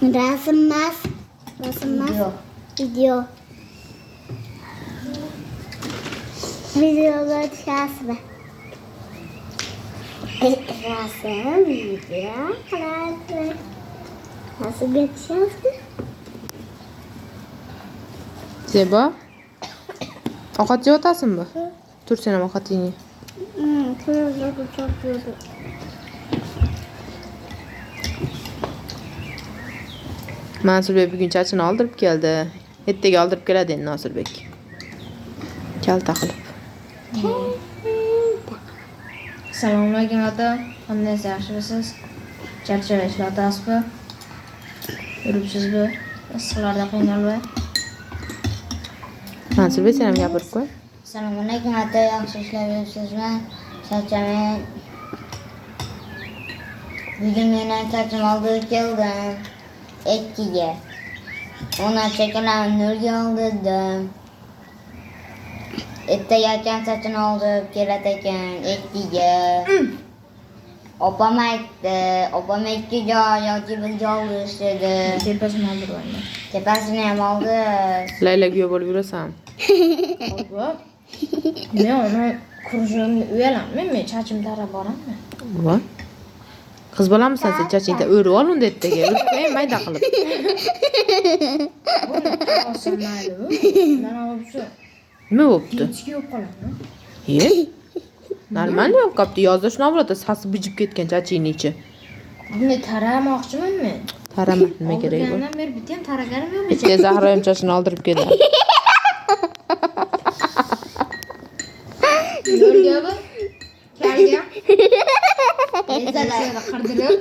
Rasm emas. Video. Videoga tushasizmi? Rasm, video, rasm. Rasmga tushasizmi? Zebo. Ovqat yeyotasizmi? Tur sen ham ovqatingni. Ko'zga çok yo'du. Mansurbek bugun chachini oldirib keldi. Ertaga oldirib keladi endi Nosirbek. Kalta qilib. Assalomu alaykum ota. Qanday yaxshimisiz? Charchab ishlatasizmi? Yuribsizmi? Issiqlarda qiynalmay. Mansurbek sen ham gapirib qo'y. Assalomu alaykum ota. Yaxshi ishlab yuribsizmi? Charchamay. Bugun men chachim oldirib keldim. Ekkiga. Ona chekalarni nurga oldirdim. Ertaga akam chachini oldirib keladi ekan ekkiga. Opam aytdi. Opam ikki joy yoki bir joy oldirish dedi. Tepasini oldirmayman. Tepasini ham oldi. Layla guyo bo'lib yurasan. Men uni kurjimni uyalammi? Men chachim tarab borammi? Voy. Qiz bolamisan sen chachingda o'rib ol unda ertaga. O'rib qo'y mayda qilib. Olsam mayli. Mana olib shu. Nima bo'pti? Ichki yo'q qoladi. Ye? Normal yo'q qopti. Yozda shuna bo'ladi, sasi bijib ketgan chachingni ichi. Buni taramoqchiman men. Tarama, nima kerak bu? Olgandan beri bitta ham taraganim yo'q. Bitta Zahra ham chachini oldirib keldi. Yo'lga bu. Kalga. Ezalari qirdirib.